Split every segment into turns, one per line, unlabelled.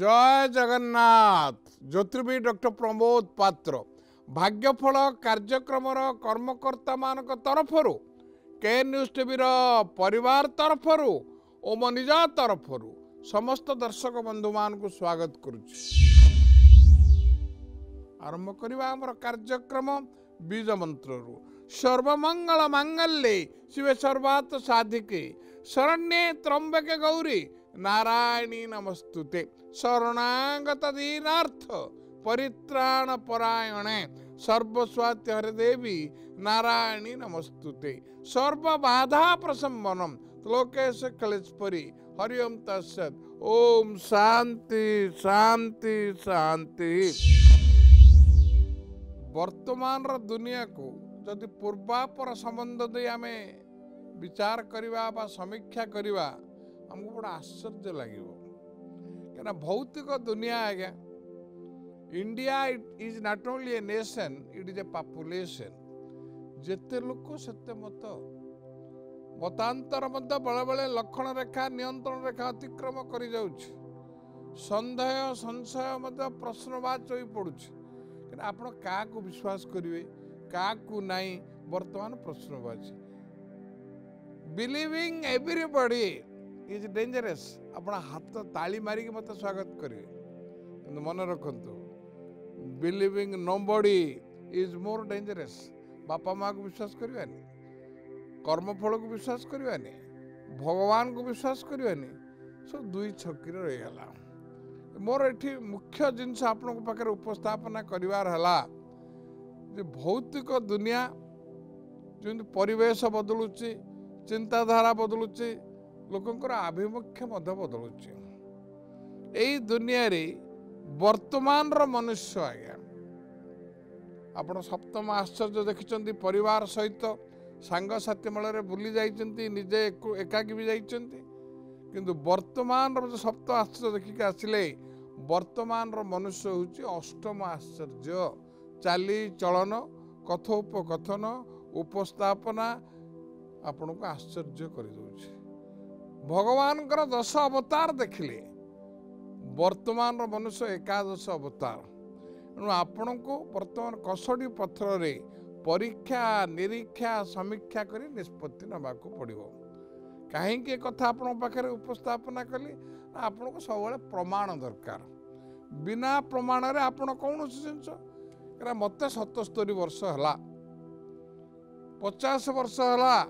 जय जगन्नाथ। ज्योतिर्विद डॉक्टर प्रमोद पात्र भाग्यफल कार्यक्रम कर्मकर्ता मान तरफ के न्यूज टीवी परिवार तरफ और मो निज तरफ समस्त दर्शक बंधु मान को स्वागत करुच्ची। आरंभ करवा आमर कार्यक्रम बीज मंत्र सर्वमंगल मांगल्ये शिवे सर्वार्थ साधिके शरण्ये त्र्यंबके गौरी नारायणी नमस्तुते शरणागत दीनार्थ परित्राण परायणे सर्वस्वाति हरे देवी नारायणी नमस्तुते सर्व बाधा प्रशमनम लोकेश कलेश्वरी हरिओम तत्सत् ओम शांति शांति शांति। वर्तमान दुनिया को जदि पूर्वापर संबंध दे आम विचार करवा बा समीक्षा करवा हमको बड़ा आश्चर्य लगे क्या भौतिक दुनिया आज्ञा India is not only a nation it is a population जेते लोक सेते मत मतांतर मत बेले बेले लक्षण रेखा नियंत्रण रेखा अतिक्रम कर सन्देह संशय मत प्रश्नवाच हो पड़ुछि आपण क्या विश्वास करेंगे क्या नहीं वर्तमान प्रश्नवाच बिलीविंग एवरीबॉडी इज डेंजरस। अपना हाथ ताली मारिक मत स्वागत करेंगे मन रखु believing nobody is more dangerous. बापा माँ को विश्वास करवानी कर्मफल को विश्वास करवानी भगवान को विश्वास करवानी सब दुई छकी रहीगला। मोर एठी मुख्य जिनस आपण पाखे उपस्थापना करिवार हला जे भौतिक दुनिया जो परिवेश बदलुची चिंताधारा बदलुची लोकंकर आभिमुख्य बदलुची यही दुनिया रे वर्तमान रो मनुष्य आज्ञा आपण सप्तम आश्चर्य देखिचंती परिवार सहित सांग साथी मेल बुली जाइचंती निजे एकाकी भी जाइचंती किंतु वर्तमान रो सप्त आश्चर्य देखिक आसिले वर्तमान रो मनुष्य होची अष्टम आश्चर्य चाली चलन कथोपकथन उपस्थापना आपण को आश्चर्य कर दउछि। भगवान कर 10 अवतार देखिले वर्तमान रो मनुष्य एकादश अवतार एणु आपण को वर्तमान कसडी पथर रे परीक्षा निरीक्षा समीक्षा करी निष्पत्ति नबाकू पड़िबो। कहीं कथा आपण पाखे उपस्थापना कली आपण को सब प्रमाण दरकार बिना प्रमाण रे आपण कौन जिनस मत 77 वर्ष है 50 वर्ष है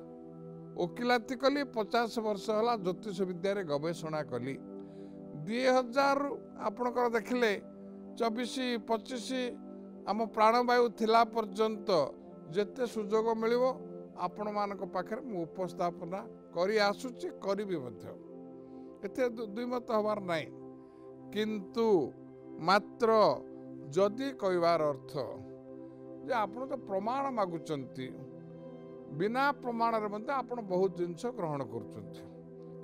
वकिलाती कली 50 वर्ष है ज्योतिष विद्या रे गवेषणा कली 2000 आपणकर देखिले 24-25 आम प्राणवायु थिला पर्यंत जेते सुजोग मिलिवो आपण मानक पाखरे मु उपस्थापना करी आसुची करी भी मध्य एते दुईमत हबार नहीं किंतु मात्र जदि कहबार अर्थ जे आपण तो प्रमाण मागुचंती बिना प्रमाण रे मते आपण बहुत जिंस ग्रहण करूचंती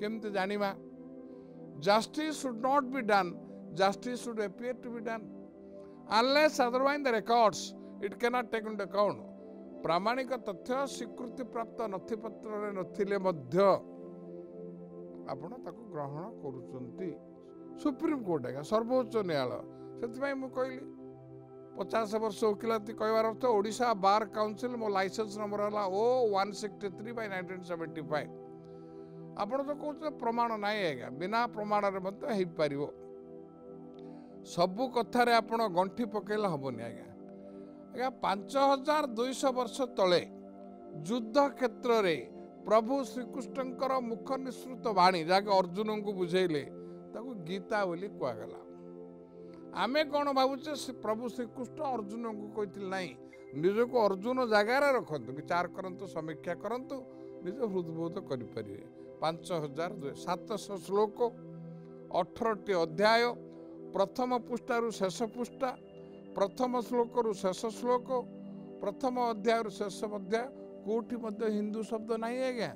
केमते जानिबा justice should not be done justice should appear to be done unless otherwise the records it can not take into account प्रामाणिक तथ्य स्वीकृति प्राप्त नथिपत्र रे नथिले मध्य आपण ताको ग्रहण करूचंती सुप्रीम कोर्ट है सर्वोच्च न्यायालय से मुझे कहली 50 वर्ष वकिलाती कहबार अर्थ ओडिशा बार काउंसिल मो लाइसेंस नंबर है O163/1975 आपण तो कहते प्रमाण नहीं है बिना प्रमाण हो पार सबू कथार आपण गंठी पकेला हेनी आज्ञा 5200 वर्ष तले युद्ध क्षेत्र रे प्रभु श्रीकृष्णकर मुख निसृत वाणी जहाँकि अर्जुन को बुझेले ताको गीता बोली कहगला आमे कौन भावुचे प्रभु श्रीकृष्ण अर्जुन को कहते नहीं निज को अर्जुन जगार रखु विचार करंतु समीक्षा करंतु निज हृदबोध करें 5700 श्लोक 18टी अध्याय प्रथम पृष्ठारु शेष पृष्ठा प्रथम श्लोक रु शेष श्लोक प्रथम अध्याय रु शेष अध्याय कोठी मध्य हिंदू शब्द नहीं है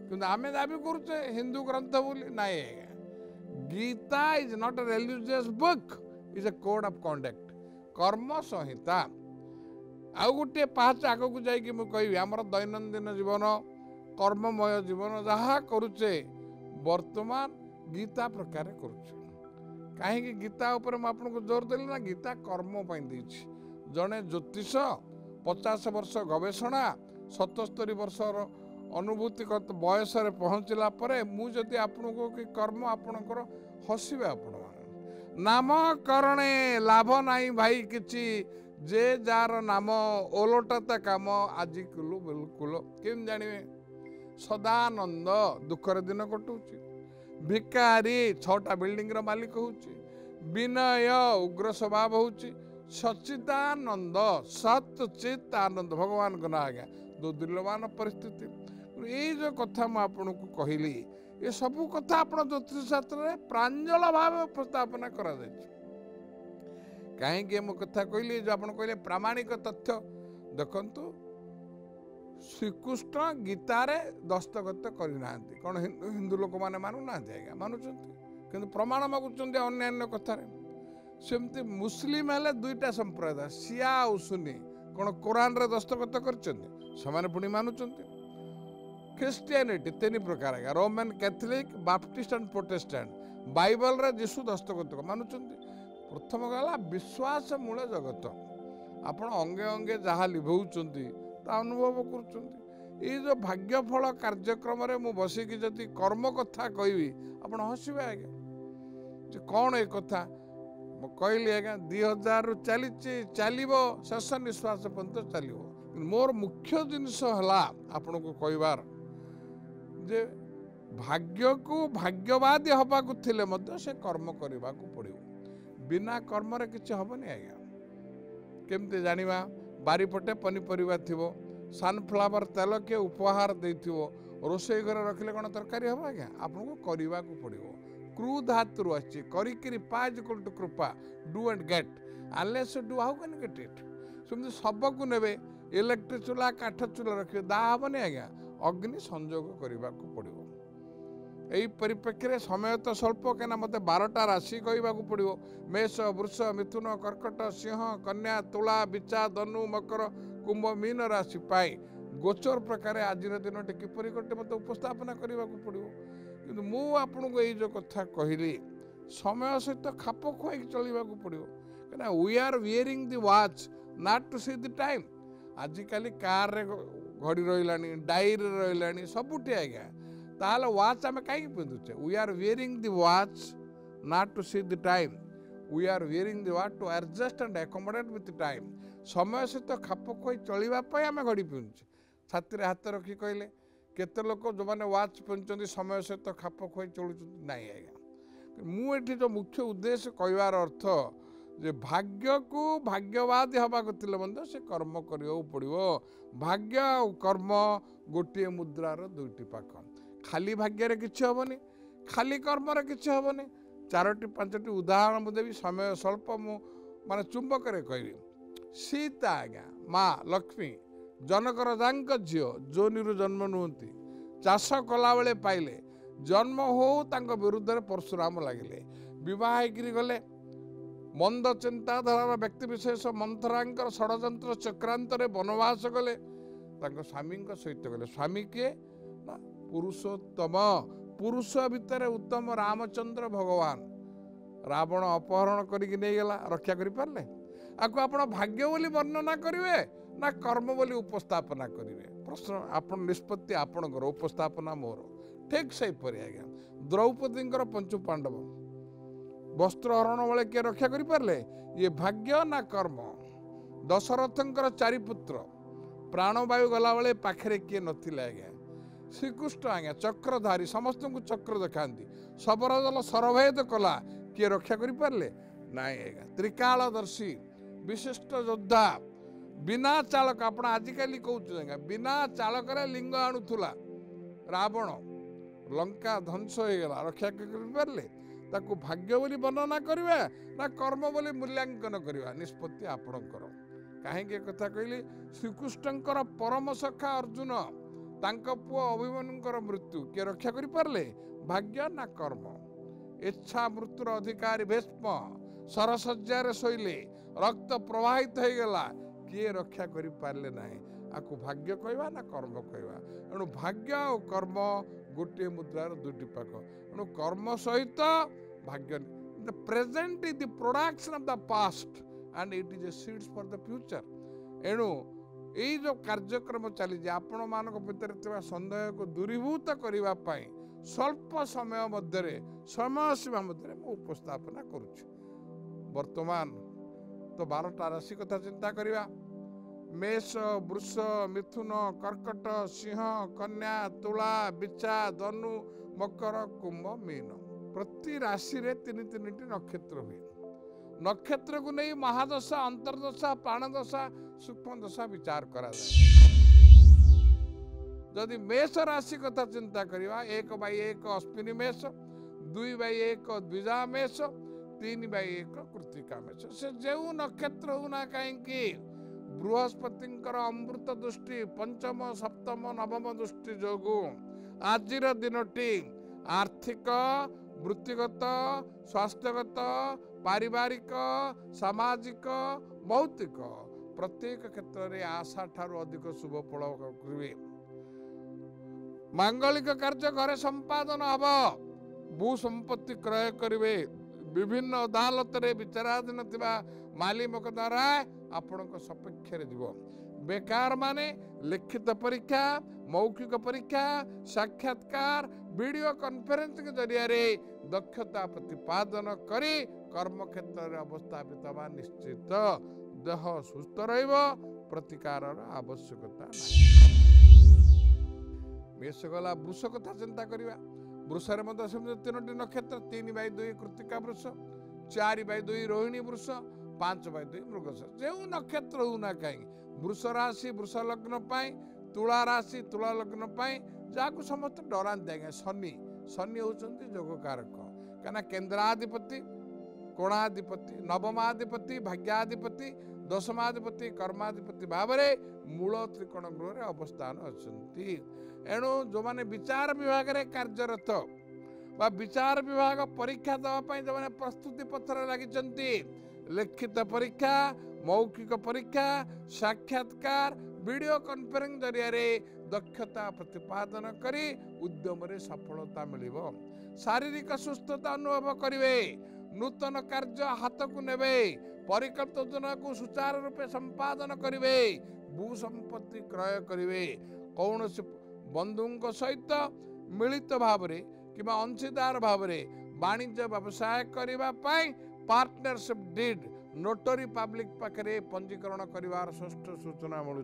किंतु आमे दाबी करुचे हिंदू ग्रंथ बोली नहीं है। Gita is not a religious book is a code of conduct कर्म संहिता आउ गोटे पाँच आग को जाकि मुझे आमर दैनंदिन जीवन कर्ममय जीवन जहाँ करुचे वर्तमान गीता प्रकार करुचे कहीं गीता उपर आपको जोर देली ना गीता कर्म देछि जड़े ज्योतिष 50 वर्ष गवेषणा 77 वर्षर अनुभूति बयस पहुँचला मुझे आपण को कि कर्म आपणकर हसबे आपण नामकरणे लाभ नहीं भाई किछि जे जार नाम ओलटता काम आज कुलु बिल्कुल केम जानिबे सदानंद दुखर दिन कटुची भिकारी 6टा बिल्डिंग रो मालिक होउची विनय उग्र स्वभाव होउची सच्चिदानंद सचित आनंद भगवान को ना आज्ञा दो दुर्लभान परिस्थिति ये जो कथा मैं आपन को कहली ये सब कथा आपण ज्योतिष शास्त्र प्रांजल भाव उपस्थापना करा जाय कहीं मो कथा कहली जो आप कहले प्रामाणिक तथ्य देखंतु श्रीकृष्ण गीतार दस्तखत करना कौन हिंदू लोक मैंने मानुना मानुंट कि प्रमाण मागुंट अन्य कथार सेमती मुस्लिम हेले 2टा संप्रदाय सिया और सुन्नी कौन कुरान रे दस्तखत कर पुणी मानुंट ख्रिस्टियानिटी 3 प्रकार है Roman Catholic Baptist and Protestant Bible रे जीशु दस्तखत मानुंट प्रथम गला विश्वास मूल जगत आपण अंगे अंगे जहाँ लिभौचंती ता अनुभव कर जो भाग्यफल कार्यक्रम मु बसिकी जदि कर्म कथा कहबी आपण हसबे आज्ञा कौन ए कथा कहली आज्ञा 2000 रु चलो शेष निश्वास पर्यंत चलो मोर मुख्य जिनस है आपण को कहबार जे भाग्य को भाग्यवादी हवा से कर्म करने को पड़ो बिना कर्म रे किछि हबनी आज्ञा केमते जानिबा बारीपटे पनीपरिया थिबो सनफ्लावर तेल के उपहार देथिबो रोषेई घर रखिले कौन तरकारी हम आज्ञा आपको करने को पड़ो क्रू धातु आछि करिकिरी पाज इक्वल टू कृपा do and get unless do how can get it सेमती सब को नेबे इलेक्ट्रिक चूल्हा काठ चूल्हा रखिए दा हबनी आज्ञा अग्नि संयोग करने को पड़ो यही परिप्रेक्षी समय तो स्वल्प कहीं मत 12टा राशि कहवाक पड़ो मेष वृष मिथुन कर्कट सिंह कन्या तुला बिचा धनु मकर कुंभ मीन राशि पाई गोचर प्रकार आज दिन किपर गोटे मत उपस्थापना करने को पड़ो कि मु आपन को जो कथा कहली समय सहित खाप खुआई चलने को पड़ो कहीं we are wearing the watch not to see the time आजिकल कार रे घड़ी रही डायरी रही सबुठी आज्ञा ताल वाच आम कहीं पिंधुचे we are wearing the watch not to see the time we are wearing the watch to adjust and accommodate with time समय सहित खाप खुआई चलवाई आम घड़ी पिंधुचे छाती हाथ रखी कहले केते लोक जो मैंने वाच पिंधुंट समय सहित खाप खुआई चलुं ना आज्ञा मुझे जो मुख्य उद्देश्य कहवार अर्थ जे भाग्य को भाग्यवादी हवा को से कर्म करने पड़ो भाग्य और कर्म गोटे मुद्रार 2टी पाख खाली भाग्य किसी हेनी खाली कर्म किसी हेनी 4टी 5टी उदाहरण मुझे समय स्वल्प मु माने चुंबक कहबी सीता आज्ञा माँ लक्ष्मी जनक राजा झील जोनी जन्म नुहति चाष कला बेले पाइले जन्म हो विरुद्ध में परशुराम लगिले बह गले मंद चिंताधारा व्यक्ति विशेष मंथरांकर षड़यंत्र चक्रांत वनवास गले स्वामी सहित गले स्वामी किए ना पुरुषोत्तम पुरुष भितर उत्तम रामचंद्र भगवान रावण अपहरण करके नहीं गला रक्षा करि पारले आपको आपण भाग्य बोली वर्णना करिवे ना कर्म बोली उपस्थापना करिवे प्रश्न आपण निष्पत्ति आपणकर उपस्थापना मोर ठीक से परि आज्ञा द्रौपदी पंचु पांडव वस्त्र हरण बेले किए रक्षा करि पारले ये भाग्य ना कर्म दशरथंकर 4 पुत्र प्राणवायु गला बेले पाखरे किए नथिले आज्ञा श्रीकृष्ण आज्ञा चक्रधारी समस्त को चक्र देखाती सबरा जल सरभेद कला किए रक्षा करि पारले नाई आज्ञा त्रिकालदर्शी विशिष्ट योद्धा बिना चालक आपण आजिकल कहूँ बिना चालक लिंग आणुला रावण लंका ध्वंस हो गला रक्षा करें ताकू भाग्य बोली वर्णना करवा ना कर्म बोली मूल्यांकन करवा निष्पत्ति आपणकर कहीं कथा कहली श्रीकृष्णकर परम सखा अर्जुन तांको पुओ अभिमन्युकर मृत्यु किए रक्षा करि पारले भाग्य ना कर्म इच्छा मृत्युर अधिकारी भीष्म सरसज्जार शोले रक्त प्रवाहित हो गला किए रक्षा करि पारले नाही आकु भाग्य कहवा ना कर्म कहवा एणु भाग्य और कर्म गोटे मुद्रार 2टी पाख एणु कर्म सहित भाग्य The present is the production of the past and it is a seeds for the future. एणु यही जो कार्यक्रम चली आपण मान भितर सन्देह को दूरीभूत करने स्वल्प समय मध्य समय सीमा मध्य उपस्थापना करुच्ची। वर्तमान तो 12टा राशि कथा चिंता करिया। मेष, वृष, मिथुन, कर्कट, सिंह, कन्या, तुला, बिच्छा, धनु, मकर, कुंभ, मीन। प्रति राशि रे 3-3टी नक्षत्र हुए। नक्षत्र को नहीं महादशा, अंतर्दशा, प्राणदशा, सूक्ष्म दशा विचार करा जाए। जदि मेष राशि कथा चिंता करिया 1/1 अश्विनी मेष, 2/1 द्विजा मेष, 3/1 कृत्तिका मेष। से जो नक्षत्र होना कहीं बृहस्पति अमृत दृष्टि पंचम सप्तम नवम दृष्टि जोगु आजिर दिनटी आर्थिक, वृत्तिगत, स्वास्थ्यगत, पारिवारिक, सामाजिक, भौतिक प्रत्येक क्षेत्र में आशा ठारू अधिक शुभ फल करिवे। मांगलिक कार्य घरे संपादन हब, भू संपत्ति क्रय करिवे। विभिन्न अदालत रे विचाराधीन थिबा माली मोकद्दमा आपण सपेक्ष जीव। बेकार माने लिखित परीक्षा, मौखिक परीक्षा, साक्षात्कार, वीडियो कॉन्फ्रेंस के जरिया रे दक्षता प्रतिपादन करी कर्म क्षेत्र में अवस्थापित हवा निश्चित। देह सुस्थ रहिब, प्रतिकार आवश्यकता मेष गला। वृष कथा चिंता करिया। वृषरे मध्य सेमति 3टी नक्षत्र 3/2 कृत्तिका वृष, 4/2 रोहिणी वृष, 5/2 मृगश। जो नक्षत्र होना कहीं वृष राशि वृष लग्न पाई, तुला राशि तुला लग्न पाई जहाँ समस्त डरांती आज्ञा शनि। शनि होचंती जोगकारक कहीं केन्द्राधिपति, कोणाधिपति, नवमाधिपति, भाग्याधिपति, दशमाधिपति, कर्माधिपति भाव में मूल त्रिकोण गृह में अवस्थान अच्छी। एणु जो मैंने विचार विभाग में कार्यरत बा विचार विभाग परीक्षा देवाई जो प्रस्तुति पथर लगी लिखित परीक्षा, मौखिक परीक्षा, साक्षात्कार, वीडियो कॉन्फ्रेंस जरिया दक्षता प्रतिपादन करी उद्यम रे सफलता मिलिब। शारीरिक सुस्थता अनुभव करिवे, नूतन कार्य हाथ को नेबे, परिकल्पित योजना को सुचारू रूपे संपादन करिवे, भू संपत्ति क्रय करिवे। कौन बंधुओं सहित मिलित भाव कि अंशीदार भाव वाणिज्य व्यवसाय करने पार्टनरशिप डीड नोटरी पब्लिक पाखे पंजीकरण कर षष्ठ सूचना मिलूँ।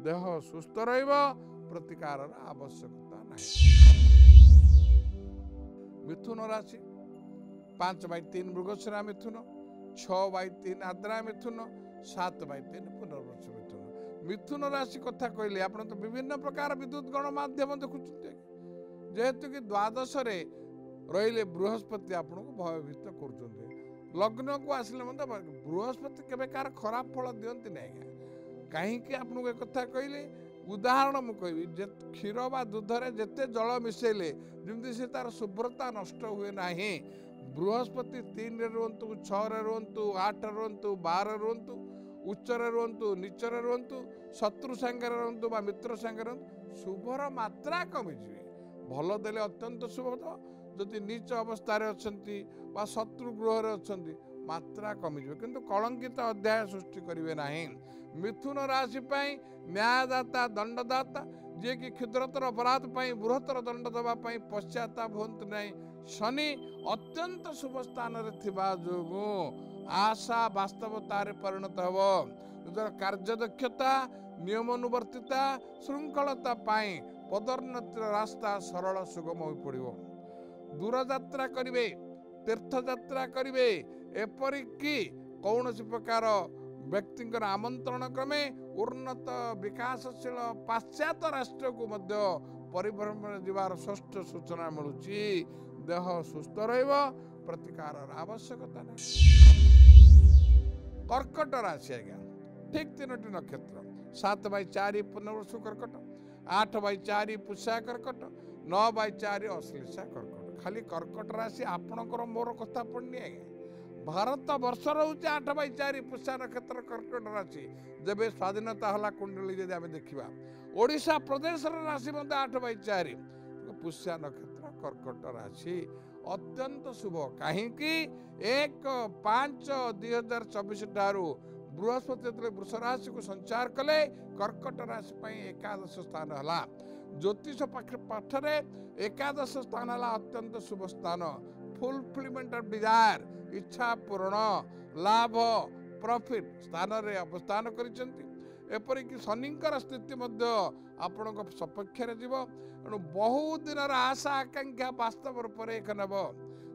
देह सुस्थ रहिब, प्रतिकार आवश्यकता नहीं। मिथुन राशि 5/3 मृगशिरा मिथुन, 6/3 आद्रा मिथुन, 7/3 पुनर्वसु मिथुन। मिथुन राशि कथा कहले आप तो विभिन्न प्रकार विद्युत गणमाध्यम देखुते जेहेतु कि द्वादश रहिले बृहस्पति आपन को भयभीत कर लग्न को आसिले बृहस्पति केवे कार खराब फल दियंती ना कहीं आपको एक कथा कहले उदाहरण मु कहबी क्षीर बा दूध रे जेते जल मिसेले जमती से तार शुभ्रता नष्ट हुए ना। बृहस्पति 3 रे रुहतु, 6 रे रुहतु, 8 रे रुहतु, 12 रे रुहतु, उच्चरे रुहतु, नीचरे रुहतु, शत्रु संगे रुहतु बा मित्र संगे रुहतु, शुभर मात्रा कमिଯିवे। भल देले अत्यंत शुभ, जदि नीच अवस्था अच्छी बा शत्रु गृह अच्छी मात्रा कमिଯିवे, किंतु कलंकित अध्याय सृष्टि करिवे नाही। मिथुन राशि पाई न्यायदाता, दंडदाता जे कि क्षुद्रतर अपराध पाई बृहत्तर दंड देवा पाई पश्चाताप होंतु नहीं। शनि अत्यंत शुभ स्थान रे थिबा जोगु आशा वास्तवतार परिणत होब। निजर कार्यदक्षता, नियमानुवर्तिता, श्रृंखलता पाई पदोन्नतिर रास्ता सरल सुगम हो पड़िबो। दूर यात्रा करिवे, तीर्थ यात्रा करिवे, एपरिकी कौनसी प्रकार व्यक्ति आमंत्रण क्रमे उन्नत विकासशील पाश्चात्य राष्ट्र को मध्य परिभ्रमण जीवार षष्ठ सूचना मिलूँ। देह सुस्थ रहिब, प्रतिकार आवश्यकता नहीं। कर्कट राशि आज्ञा ठीक 3टी नक्षत्र 7/4 पुनर्वसु कर्कट, 8/4 पुष्या कर्कट, 9/4 अश्लेषा कर्कट। खाली कर्कट राशि आपणकर मोर कथा पड़नी आज्ञा। भारत वर्ष रोचे 8/4 पुष्या नक्षत्र कर्कट राशि। जब स्वाधीनता हला कुंडली जब आम देखा ओडिशा प्रदेश राशि 8/4 पुष्या नक्षत्र कर्कट राशि। अत्यंत शुभ कहीं 1/5/2024 ठारू बृहस्पति वृष राशि को संचार कले कर्कट राशि एकादश स्थान है। ज्योतिष पाठरे एकादश स्थान है अत्यंत शुभ स्थान। फुलफिलमेंट ऑफ डिजायर इच्छा पूर्ण लाभ प्रॉफिट स्थान रे अवस्थान करिसेंती। एपरिक शनिकर स्थिति आपण सपक्ष बहुत दिन आशा आकांक्षा वास्तव रूप में नब।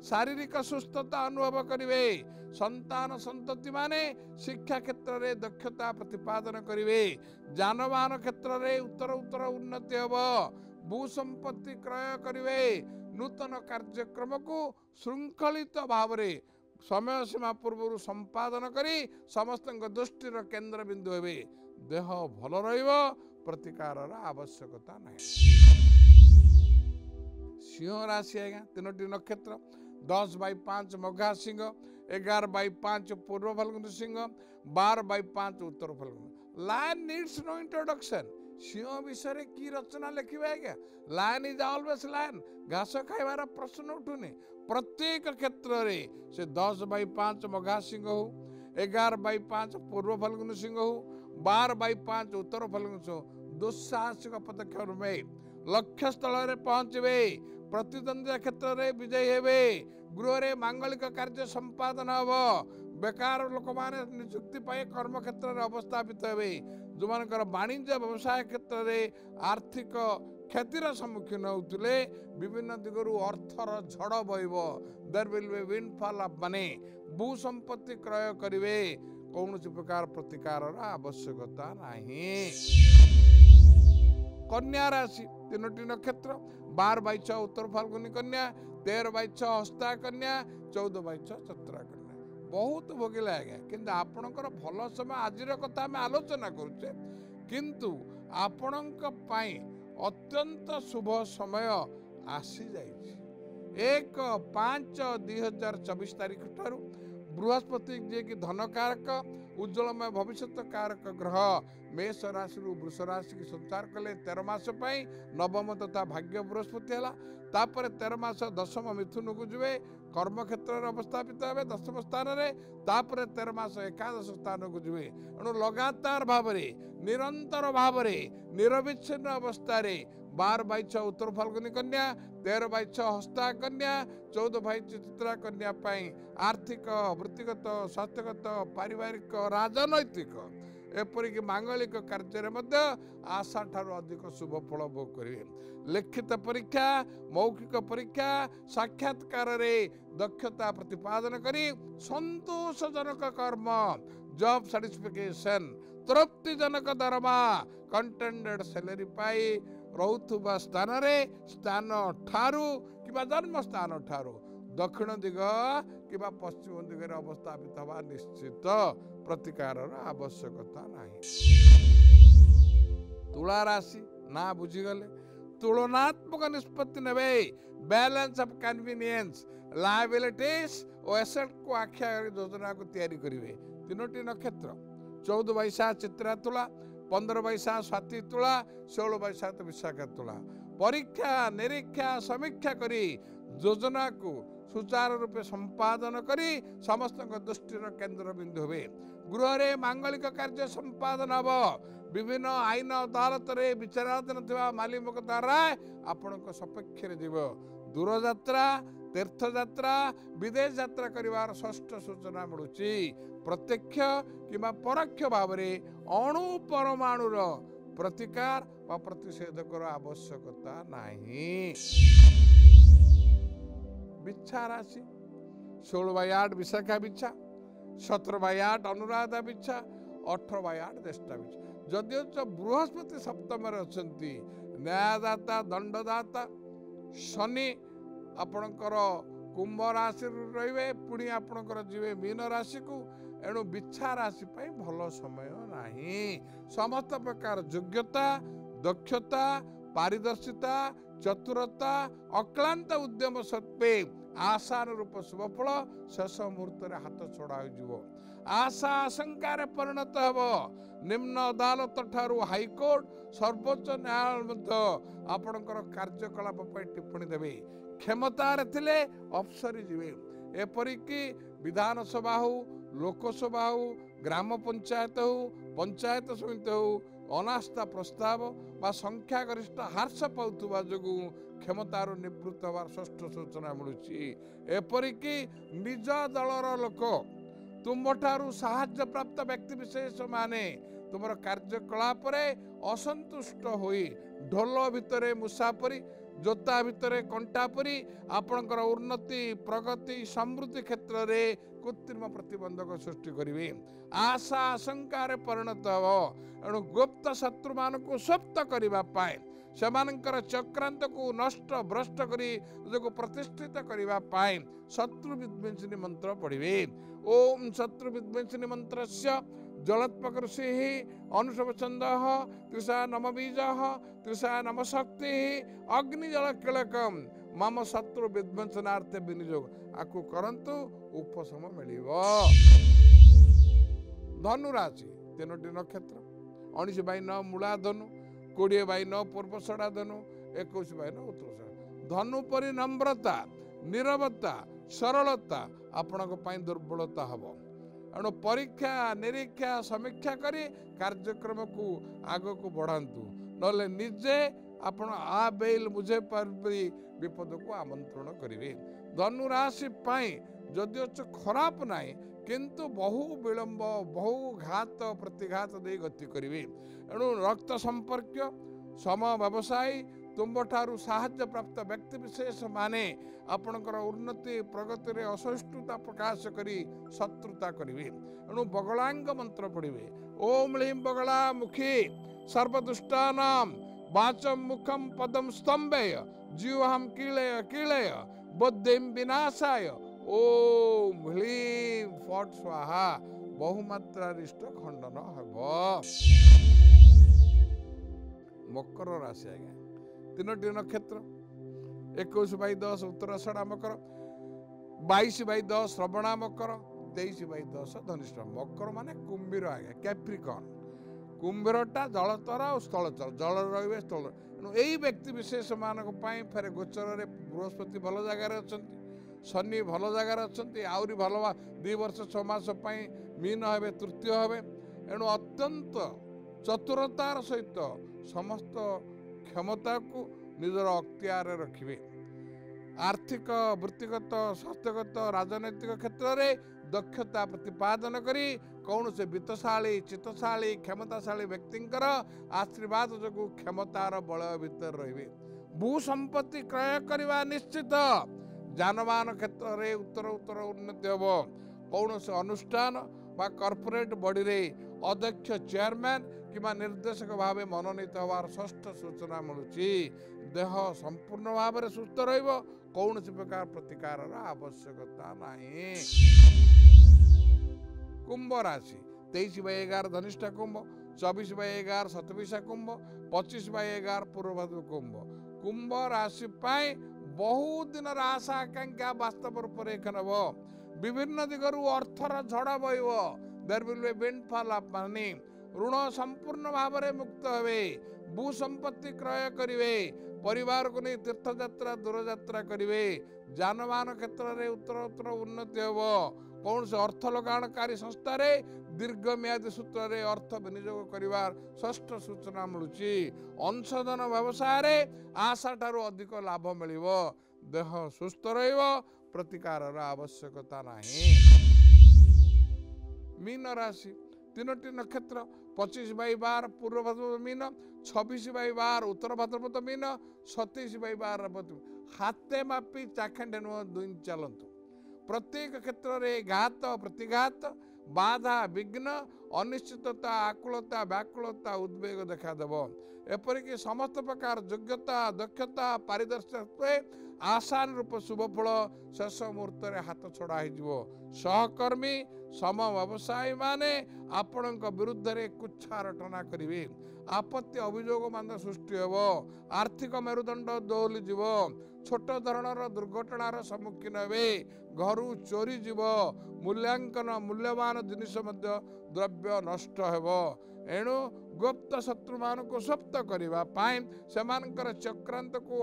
शारीरिक सुस्थता अनुभव करेंगे। संतान संतति माने शिक्षा क्षेत्र में दक्षता प्रतिपादन करेंगे। जानवाहन क्षेत्र में उत्तर उत्तर उन्नति हम। भू संपत्ति क्रय करेंगे। नूतन कार्यक्रम को श्रृंखलित भाव में समय सीमा पूर्व संपादन करी समस्त दृष्टिर केन्द्र बिंदु हे। देह भल प्रतिकार आवश्यकता ना। सिंह राशि आज्ञा 3टी नक्षत्र 10/5 मघा सिंह 11/5 पूर्व फाल्गुनी सिंह 12/5 उत्तर फाल्गुनी। Lion needs no introduction. सिंह विषय की रचना लिखे आज्ञा। Lion is always lion. घास खाइबार प्रश्न उठुनी। प्रत्येक क्षेत्र में से 10/5 मघा सिंह हो 11/5 पूर्व फाल्गुनी सिंह हो 12/5 उत्तर फाल्गुनी सिंह दुस्साहसिक पदक्षेप में लक्ष्य स्थल में पहुंचे। प्रतिद्वंद्वी क्षेत्र में विजयी हेबे। गृह रे मांगलिक कार्य संपादन हम। बेकार लोक माने नियुक्ति पाए कर्म क्षेत्र में अवस्थापित हे। जो मानकर वाणिज्य व्यवसाय क्षेत्र में आर्थिक क्षतिर सम्मुखीन होते विभिन्न दिगरु अर्थर झड़ बहब। There will be windfall of money. भू संपत्ति क्रय करेंगे। कौन प्रकार प्रतिकार आवश्यकता नहीं। कन्या राशि 3टी नक्षत्र 12/6 उत्तर फाल्गुनी कन्या 13/6 हस्ता कन्या 14/6 चतुरा कन्या। बहुत भोगिला आज्ञा किंतु आपणकर भल समय आज कथा आम आलोचना करुचे किंतु आपणक पाई अत्यंत शुभ समय आसी जाइए। 1/5/2024 तारीख ठारू बृहस्पति जे कि धन कारक उज्जवलमय भविष्य कारक ग्रह मेष राशि वृष राशि की संचार कले 13 मास नवम तथा भाग्य बृहस्पति है। तापर 13 मास 10म मिथुन को जीवे कर्म क्षेत्र में अवस्थापित हे 10म स्थान में। तापर 13 मास एकादश स्थान को जीवे। एणु लगातार भाव निरंतर भाव निरविच्छिन्न अवस्था 12/6 उत्तर फाल्गुनी कन्या 13/6 हस्ता कन्या 14/6 चित्रा कन्या आर्थिक वृत्तिगत स्वास्थ्यगत पारिवारिक राजनैतिक एपरिक मांगलिक कार्य आशा ठारू अधिक शुभ फल भोग करेंगे। लिखित परीक्षा मौखिक परीक्षा साक्षात्कार दक्षता प्रतिपादन करी संतोषजनक कर्म जॉब सैटिस्फिकेशन तृप्तिजनक दरमा कंटेंडेड सैलरी पाई रोथुबा स्थान ठारू कि जन्म स्थान ठारू दक्षिण दिग कि पश्चिम दिग अवस्थापित हवा निश्चित प्रतिकार आवश्यकता नहीं। तुला राशि ना बुझीगले तुलनात्मक निष्पत्ति ने बैलेंस ऑफ कन्वीनियंस लायबिलिटीज और एसेट को आख्या योजना को तैयारी करेंगे। 3टी नक्षत्र 14/7 चित्रा तुला 15/7 स्वाति तुला 16/7 विशाखा तुला। परीक्षा निरीक्षा समीक्षा करी योजना को सुचारू रूपे संपादन करी समस्त दृष्टिर केन्द्र बिंदु हे। गृह रे मांगलिक कार्य संपादन हम। विभिन्न आईन अदालत रे विचाराधीन थिबा माली मोकद्दमा राय आपण सपक्ष जीव। दूर यात्रा तीर्थ यात्रा विदेश यात्रा करिवार षष्ठ सूचना मिलुची। प्रत्यक्ष किंवा परोक्ष भाव में अणु परमाणुर प्रतिकार व प्रतिषेधक आवश्यकता नहीं। बिच्छा राशि 16/8 विशाखा बिच्छा 17/8 अनुराधा बिच्छा 18/8 ज्येष्ठा बिच्छा। जदिव बृहस्पति सप्तम अच्छा न्यायदाता दंडदाता शनि आपणकर कुंभ राशि रे पुणी आपणकर जीवे मीन राशि को। एणु बिच्छा राशि भल समय नहीं। समस्त प्रकार योग्यता दक्षता पारदर्शिता चतुरता अक्लांत उद्यम सत्वे आशानुरूप शुभफल शेष मुहूर्त हाथ छड़ा हो। आशा आशंकार परिणत हेब। निम्न अदालत ठारू हाईकोर्ट सर्वोच्च न्यायालय आपणकर कार्यकलाप टिप्पणी देवे। क्षमतार थिले अफसरी जीवे एपरिकी विधानसभा हो लोकसभा हो ग्राम पंचायत हो पंचायत समिति हो अनास्था प्रस्ताव बा संख्यागरिष्ठ ह्रास पाउथुबा जोगु क्षमतार निवृत्त हबार षष्ठ सूचना मिलुछि एपरिकी निज दलर लोक तुमठारु साहाय्य प्राप्त व्यक्ति विशेष माने तुमर कार्यकलाप असंतुष्ट होई ढोल भितरे मुसापरी जोता भितरे कंटा परी आपणकर उन्नति प्रगति समृद्धि क्षेत्र में कृत्रिम प्रतिबंधक सृष्टि करेंगे आशा आशंकार परिणत हम एणु गुप्त शत्रु मान को स्वप्त करने सेमानंकर चक्रांत को नष्ट भ्रष्ट करी जो प्रतिष्ठित करने शत्रु विध्वंसिनी मंत्र पढ़े ओम शत्रु विध्वंसिनी मंत्र जलोत्पकृषि अनुषभ छंद तृषा नम बीज तृषा नम शक्ति अग्निजल किलकम मम शत्रु विध्वंसनार्थ विनियोग आकु करंतु उपशम मिल धनु राशि 3टी नक्षत्र 19 बाई 9 मूला धनु 20 बाई 9 पूर्वषड़ा धनु 21 बाई 9 उत्तरषड़ा धनु परि नम्रता निरवता सरलता आपणक दुर्बलता हम एणु परीक्षा निरीक्षा समीक्षा करी कार्यक्रम को आग को बढ़ातु नले निजे आपण आ बेल मुझे पारि विपद को आमंत्रण करेंगे धनु राशि जदिओ खराब नाई किंतु बहु विलंब बहु घात प्रतिघात दे गति करेंगे एणु रक्त संपर्क सम व्यवसायी तुम्हारू साहाय्य प्राप्त व्यक्ति विशेष माने आपणकर उन्नति प्रगति रे असहिष्णुता प्रकाश करी शत्रुता करेंगे एणु बगलांग मंत्र पढ़े ओम ह्लीं बगला मुखी सर्वदुष्टानां वाचम मुखम पदम स्तंभय जीवहम कीलय कीलय बुद्धिं विनाशाय ओम ह्लीं फट स्वाहा बहुमात्रारिष्ट खंडन हब मकर राशि आज्ञा 3टी नक्षत्र 21 बाई 10 उत्तराषाढ़ा मकर 22 बाई 10 श्रवणा मकर 23 बाई 10 धनिष्ठा मकर माने कुंभीर आज्ञा कैप्रिकॉर्न कुंभीरटा जलचर और स्थलचर जल रे स्थल यही व्यक्ति विशेष मानक फेर गोचर रे बृहस्पति भल जगार अच्छा शनि भल जगार अच्छा आहरी भल 2 वर्ष 6 मास मीन हे तृतीय हे एणु अत्यंत चतुरतार सहित समस्त क्षमता को निजर अख्तियार रखिबे आर्थिक वृत्तिगत स्वास्थ्यगत राजनैतिक क्षेत्र में दक्षता प्रतिपादन करी कौन से वित्तशाली चित्तशाली क्षमताशाली व्यक्तिंकर आशीर्वाद जो क्षमतार बल भीतर रहिबे भू संपत्ति क्रय करवा निश्चित जानवाहन क्षेत्र में उत्तर उत्तर उन्नति हम कौन से अनुष्ठान बा कॉर्पोरेट बॉडी रे अध्यक्ष चेयरमैन किंवा निर्देशक भाव मनोनीत हवार षष्ठ सूचना मिलुची देह संपूर्ण भाव में सुस्थ रहिबो कौन प्रकार प्रतिकार आवश्यकता नहीं। कुंभ राशि 23 by 11 Dhanishtha Kumbh 24 by 11 Shatabhisha Kumbh 25 by 11 Purvabhadra कुंभ कुंभ राशि बहुत दिन आशा आकांक्षा वास्तव रूप रेखन हम विभिन्न दिगरु अर्थर झड़ बह there will be windfall of money ऋण संपूर्ण भाव में मुक्त हे भू संपत्ति क्रय करेंगे परिवार को नहीं तीर्थयात्रा दूरयात्रा करेंगे जानवाहन क्षेत्र में उत्तर उत्तर उन्नति हम कौन से अर्थ लगाणकारी संस्था रे दीर्घ म्यादी सूत्र रे अर्थ विनियोग करिवार षष्ठ सूचना मिलुची अंशधन व्यवसाय रे आशा ठारू अधिक लाभ मिलिबो देह सुस्थ रहिबो प्रतिकार आवश्यकता नहीं। मीन राशि 3टी नक्षत्र 25 बाई 12 पूर्व भाद्रपद मीन 26 बाई 12 उत्तर भाद्रपद मीन 27 बाई 12 हाथे मापी चाखंडे नुह दुई चलतु प्रत्येक क्षेत्र में घात प्रतिघात बाधा विघ्न अनिश्चितता आकुलता व्याकुलता उद्वेग देखादेव एपरिक समस्त प्रकार योग्यता दक्षता पारिदर्शित्व आसान रूप शुभ फल शेष मुहूर्त हाथ छड़ा हो सहकर्मी सम व्यवसायी माने आपण विरुद्ध रे कुच्छा रटना करेंगे आपत्ति अभियोग मान सृष्टि हो आर्थिक मेरुदंड दोहली जीव छोट धरणर दुर्घटनार सम्मुखीन हे घर चोरी जीव मूल्यांकन मूल्यवान जिनिस द्रव्य ଦ୍ରବ୍ୟ ନଷ୍ଟ ହେବ। ଏଣୁ ଗୁପ୍ତ ଶତ୍ରୁ ମାନଙ୍କୁ ସପ୍ତ କରିବା ପାଇଁ ସେମାନଙ୍କର ଚକ୍ରାନ୍ତକୁ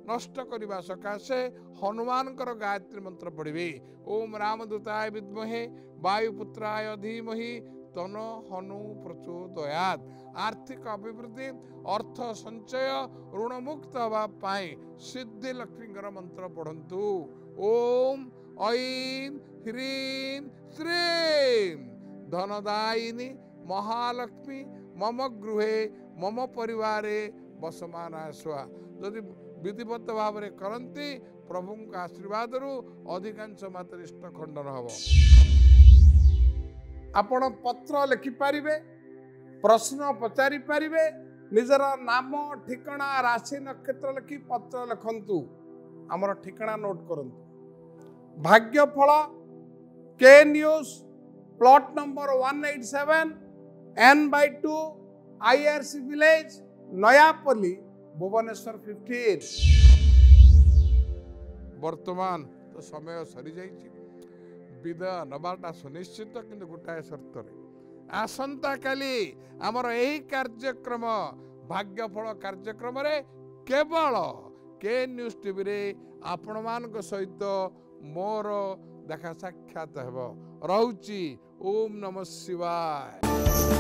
ନଷ୍ଟ କରିବା ସକାଶେ ହନୁମାନଙ୍କର ଗାୟତ୍ରୀ ମନ୍ତ୍ର ପଢ଼ିବେ। ଓମ୍ ରାମଦୂତାୟ ବିଦ୍ମହେ ବାୟୁପୁତ୍ରାୟ ଧୀମହି ତନ ହନୁ ପ୍ରଚୋଦୟାତ୍। ଆର୍ଥିକ ଅଭିବୃଦ୍ଧି, ଅର୍ଥ ସଞ୍ଚୟ, ଋଣମୁକ୍ତ ହେବା ପାଇଁ ସିଦ୍ଧି ଲକ୍ଷ୍ମୀଙ୍କର ମନ୍ତ୍ର ପଢ଼ନ୍ତୁ। ଓମ୍ ଐଂ ହ୍ରୀଂ ଶ୍ରୀଂ ଧନଦାୟିନୀ ମହାଲକ୍ଷ୍ମୀ ମମ ଗୃହେ ମମ ପରିବାରେ ବସମାନାୟ ସ୍ୱା। ଯଦି ବିଧିବଦ୍ଧ ଭାବରେ କରନ୍ତି ପ୍ରଭୁଙ୍କ ଆଶୀର୍ବାଦରୁ ଅଧିକାଂଶ ମାତ୍ରାରେ ଖଣ୍ଡନ ହେବ। ଆପଣ ପତ୍ର ଲେଖିପାରିବେ, ପ୍ରଶ୍ନ ପଚାରି ପାରିବେ। ନିଜର ନାମ, ଠିକଣା, ରାଶି, ନକ୍ଷତ୍ର ଲେଖି ପତ୍ର ଲେଖନ୍ତୁ। ଆମର ଠିକଣା ନୋଟ୍ କରନ୍ତୁ। ଭାଗ୍ୟଫଳ K news, plot number 187 N/2 IRC village, Nayapalli, Bhubaneswar 15। ବର୍ତ୍ତମାନ ତ ସମୟ ସରିଯାଇଛି, ବିଦାୟ ନେବାଟା ସୁନିଶ୍ଚିତ, କିନ୍ତୁ ଗୋଟାଏ ସର୍ତ୍ତରେ। ଆସନ୍ତାକାଲି ଆମର ଏହି କାର୍ଯ୍ୟକ୍ରମ ଭାଗ୍ୟଫଳ କାର୍ଯ୍ୟକ୍ରମରେ କେବଳ କେ ନ୍ୟୁଜ୍ ଟିଭିରେ ଆପଣମାନଙ୍କ ସହିତ ମୋର ଦେଖା ସାକ୍ଷାତ ହେବ। ରହୁଛି। ଓମ୍ ନମଃ ଶିବାୟ।